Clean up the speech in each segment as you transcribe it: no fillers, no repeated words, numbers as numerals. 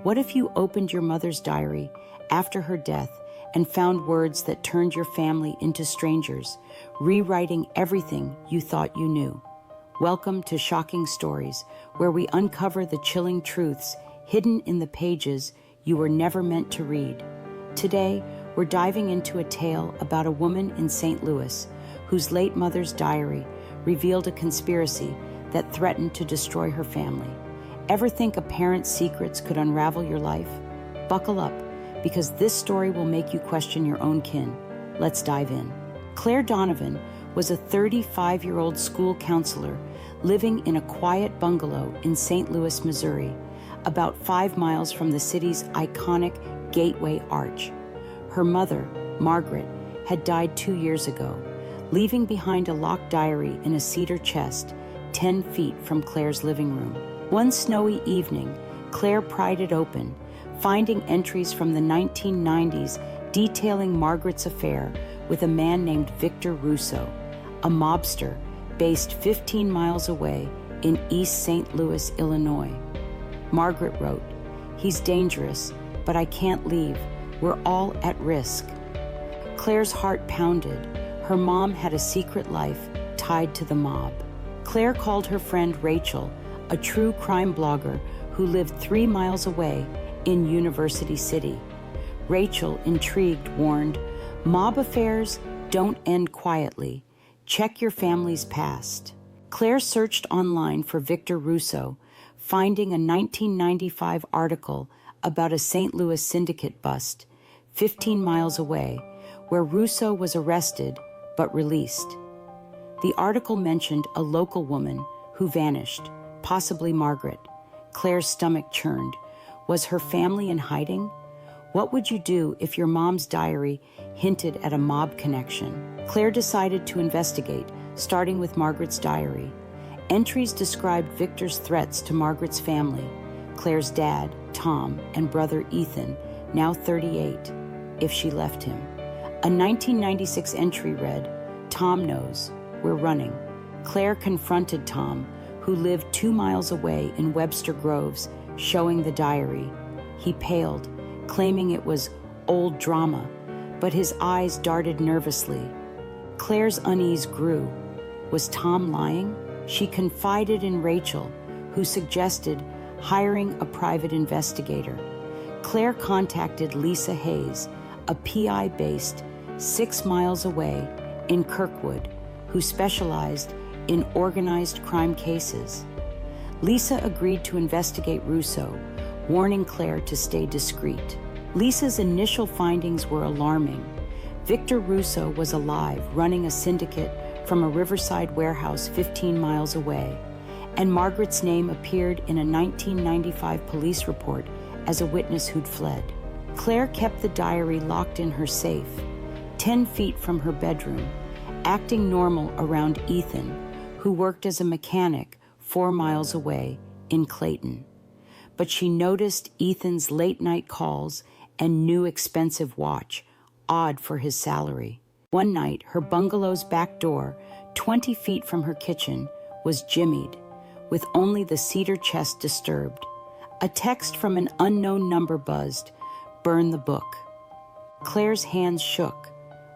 What if you opened your mother's diary after her death and found words that turned your family into strangers, rewriting everything you thought you knew? Welcome to Shocking Stories, where we uncover the chilling truths hidden in the pages you were never meant to read. Today, we're diving into a tale about a woman in St. Louis whose late mother's diary revealed a conspiracy that threatened to destroy her family. Ever think a parent's secrets could unravel your life? Buckle up, because this story will make you question your own kin. Let's dive in. Claire Donovan was a 35-year-old school counselor living in a quiet bungalow in St. Louis, Missouri, about 5 miles from the city's iconic Gateway Arch. Her mother, Margaret, had died 2 years ago, leaving behind a locked diary in a cedar chest 10 feet from Claire's living room. One snowy evening, Claire pried it open, finding entries from the 1990s detailing Margaret's affair with a man named Victor Russo, a mobster based 15 miles away in East St. Louis, Illinois. Margaret wrote, "He's dangerous, but I can't leave. We're all at risk." Claire's heart pounded. Her mom had a secret life tied to the mob. Claire called her friend Rachel, a true crime blogger who lived 3 miles away in University City. Rachel, intrigued, warned, "Mob affairs don't end quietly. Check your family's past." Claire searched online for Victor Russo, finding a 1995 article about a St. Louis syndicate bust 15 miles away, where Russo was arrested but released. The article mentioned a local woman who vanished, possibly Margaret. Claire's stomach churned. Was her family in hiding? What would you do if your mom's diary hinted at a mob connection? Claire decided to investigate, starting with Margaret's diary. Entries described Victor's threats to Margaret's family, Claire's dad, Tom, and brother Ethan, now 38, if she left him. A 1996 entry read, "Tom knows, we're running." Claire confronted Tom, who lived 2 miles away in Webster Groves, showing the diary. He paled, claiming it was old drama, but his eyes darted nervously. Claire's unease grew. Was Tom lying? She confided in Rachel, who suggested hiring a private investigator. Claire contacted Lisa Hayes, a PI based 6 miles away in Kirkwood, who specialized in organized crime cases. Lisa agreed to investigate Russo, warning Claire to stay discreet. Lisa's initial findings were alarming. Victor Russo was alive, running a syndicate from a riverside warehouse 15 miles away, and Margaret's name appeared in a 1995 police report as a witness who'd fled. Claire kept the diary locked in her safe, 10 feet from her bedroom, acting normal around Ethan, who worked as a mechanic 4 miles away in Clayton. But she noticed Ethan's late-night calls and new expensive watch, odd for his salary. One night, her bungalow's back door, 20 feet from her kitchen, was jimmied, with only the cedar chest disturbed. A text from an unknown number buzzed, "Burn the book." Claire's hands shook.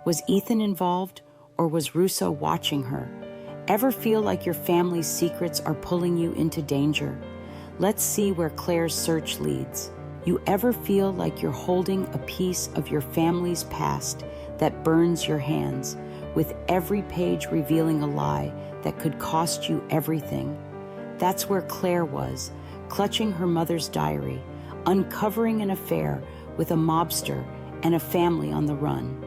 Was Ethan involved, or was Russo watching her? Ever feel like your family's secrets are pulling you into danger? Let's see where Claire's search leads. You ever feel like you're holding a piece of your family's past that burns your hands, with every page revealing a lie that could cost you everything? That's where Claire was, clutching her mother's diary, uncovering an affair with a mobster and a family on the run.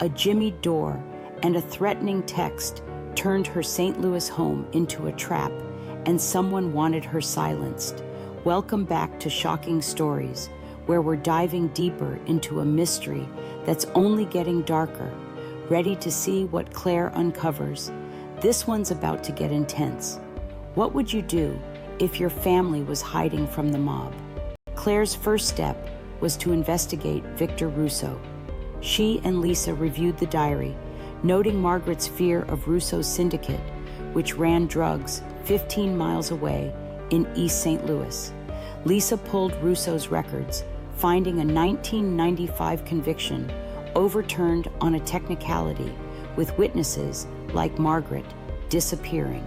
A jimmied door and a threatening text turned her St. Louis home into a trap, and someone wanted her silenced. Welcome back to Shocking Stories, where we're diving deeper into a mystery that's only getting darker. Ready to see what Claire uncovers? This one's about to get intense. What would you do if your family was hiding from the mob? Claire's first step was to investigate Victor Russo. She and Lisa reviewed the diary, noting Margaret's fear of Russo's syndicate, which ran drugs 15 miles away in East St. Louis. Lisa pulled Russo's records, finding a 1995 conviction overturned on a technicality, with witnesses, like Margaret, disappearing.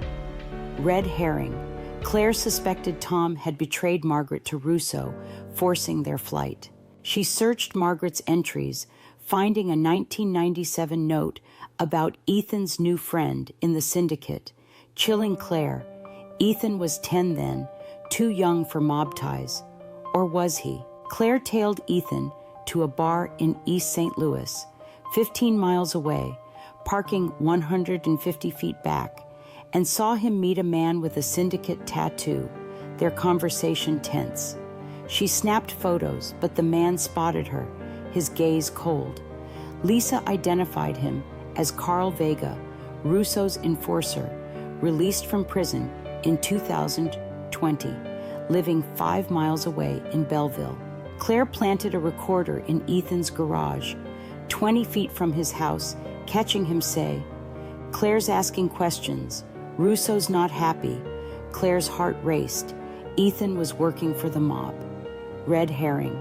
Red herring. Claire suspected Tom had betrayed Margaret to Russo, forcing their flight. She searched Margaret's entries, finding a 1997 note about Ethan's new friend in the syndicate, chilling Claire. Ethan was 10 then, too young for mob ties. Or was he? Claire tailed Ethan to a bar in East St. Louis, 15 miles away, parking 150 feet back, and saw him meet a man with a syndicate tattoo, their conversation tense. She snapped photos, but the man spotted her, his gaze cold. Lisa identified him as Carl Vega, Russo's enforcer, released from prison in 2020, living 5 miles away in Belleville. Claire planted a recorder in Ethan's garage, 20 feet from his house, catching him say, "Claire's asking questions. Russo's not happy." Claire's heart raced. Ethan was working for the mob. Red herring.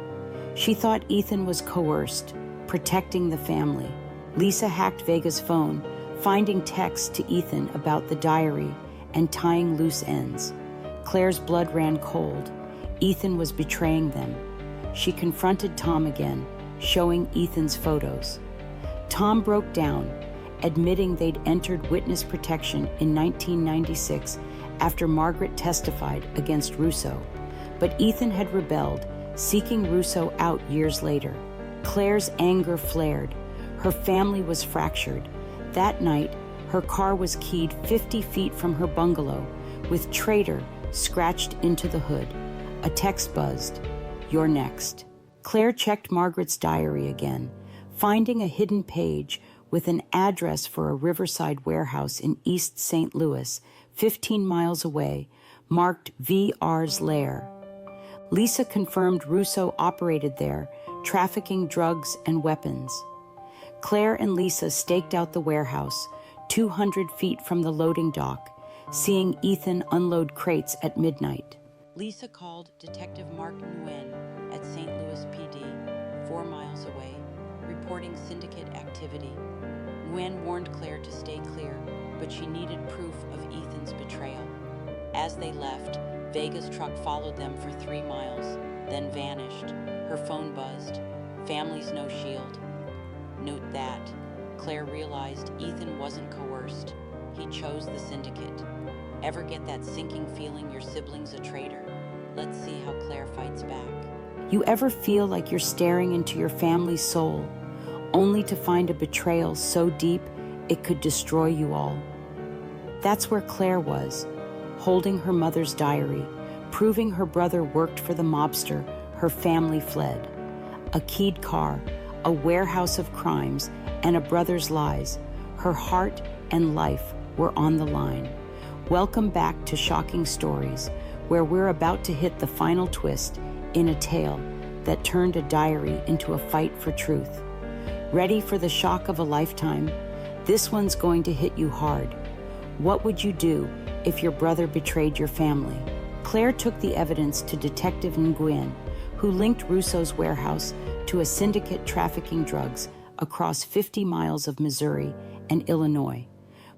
She thought Ethan was coerced, protecting the family. Lisa hacked Vega's phone, finding texts to Ethan about the diary and tying loose ends. Claire's blood ran cold. Ethan was betraying them. She confronted Tom again, showing Ethan's photos. Tom broke down, admitting they'd entered witness protection in 1996 after Margaret testified against Russo. But Ethan had rebelled, seeking Russo out years later. Claire's anger flared. Her family was fractured. That night, her car was keyed 50 feet from her bungalow, with "Traitor" scratched into the hood. A text buzzed, "You're next." Claire checked Margaret's diary again, finding a hidden page with an address for a riverside warehouse in East St. Louis, 15 miles away, marked VR's Lair. Lisa confirmed Russo operated there, trafficking drugs and weapons. Claire and Lisa staked out the warehouse, 200 feet from the loading dock, seeing Ethan unload crates at midnight. Lisa called Detective Mark Nguyen at St. Louis PD, 4 miles away, reporting syndicate activity. Nguyen warned Claire to stay clear, but she needed proof of Ethan's betrayal. As they left, Vega's truck followed them for 3 miles, then vanished. Her phone buzzed. "Family's no shield." Note that. Claire realized Ethan wasn't coerced. He chose the syndicate. Ever get that sinking feeling your sibling's a traitor? Let's see how Claire fights back. You ever feel like you're staring into your family's soul, only to find a betrayal so deep it could destroy you all? That's where Claire was, holding her mother's diary, proving her brother worked for the mobster her family fled. A keyed car, a warehouse of crimes, and a brother's lies. Her heart and life were on the line. Welcome back to Shocking Stories, where we're about to hit the final twist in a tale that turned a diary into a fight for truth. Ready for the shock of a lifetime? This one's going to hit you hard. What would you do if your brother betrayed your family? Claire took the evidence to Detective Nguyen, who linked Russo's warehouse to a syndicate trafficking drugs across 50 miles of Missouri and Illinois.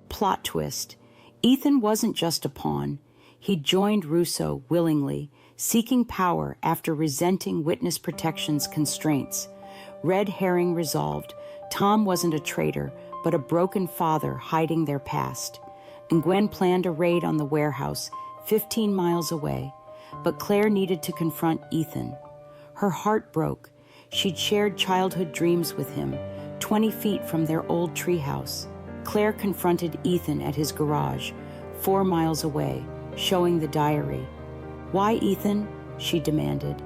Plot twist. Ethan wasn't just a pawn. He joined Russo willingly, seeking power after resenting witness protection's constraints. Red herring resolved. Tom wasn't a traitor, but a broken father hiding their past. Nguyen planned a raid on the warehouse, 15 miles away, but Claire needed to confront Ethan. Her heart broke. She'd shared childhood dreams with him, 20 feet from their old treehouse. Claire confronted Ethan at his garage, 4 miles away, showing the diary. "Why, Ethan?" she demanded.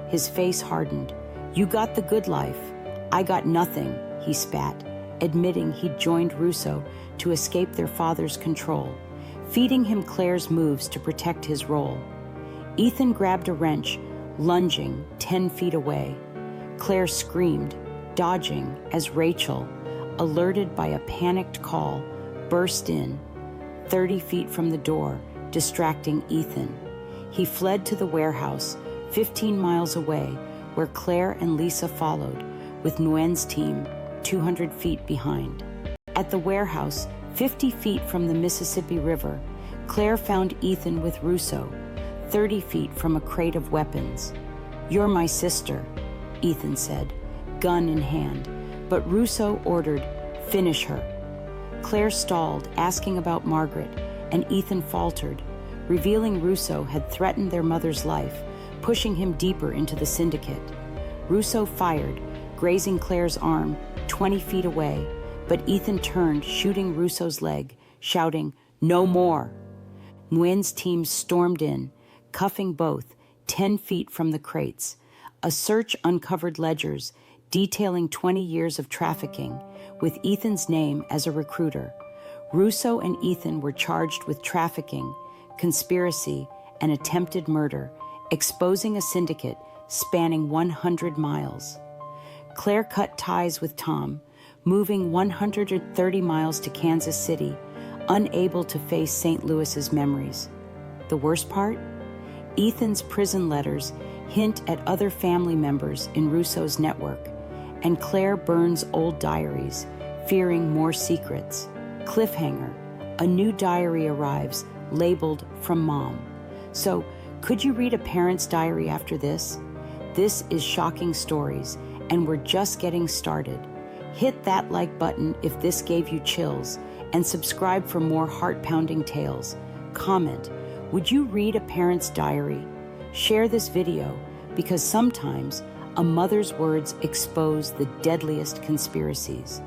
His face hardened. "You got the good life. I got nothing," he spat, admitting he'd joined Russo to escape their father's control, feeding him Claire's moves to protect his role. Ethan grabbed a wrench, lunging 10 feet away. Claire screamed, dodging as Rachel, alerted by a panicked call, burst in, 30 feet from the door, distracting Ethan. He fled to the warehouse, 15 miles away, where Claire and Lisa followed, with Nguyen's team 200 feet behind. At the warehouse, 50 feet from the Mississippi River, Claire found Ethan with Russo, 30 feet from a crate of weapons. "You're my sister," Ethan said, gun in hand, but Russo ordered, "Finish her." Claire stalled, asking about Margaret, and Ethan faltered, revealing Russo had threatened their mother's life, pushing him deeper into the syndicate. Russo fired, grazing Claire's arm 20 feet away, but Ethan turned, shooting Russo's leg, shouting, "No more!" Nguyen's team stormed in, cuffing both 10 feet from the crates. A search uncovered ledgers detailing 20 years of trafficking, with Ethan's name as a recruiter. Russo and Ethan were charged with trafficking, conspiracy, and attempted murder, exposing a syndicate spanning 100 miles. Claire cut ties with Tom, moving 130 miles to Kansas City, unable to face St. Louis's memories. The worst part? Ethan's prison letters hint at other family members in Russo's network, and Claire burns old diaries, fearing more secrets. Cliffhanger: a new diary arrives, labeled "From Mom." So, could you read a parent's diary after this? This is Shocking Stories, and we're just getting started. Hit that like button if this gave you chills, and subscribe for more heart-pounding tales. Comment: would you read a parent's diary? Share this video, because sometimes a mother's words expose the deadliest conspiracies.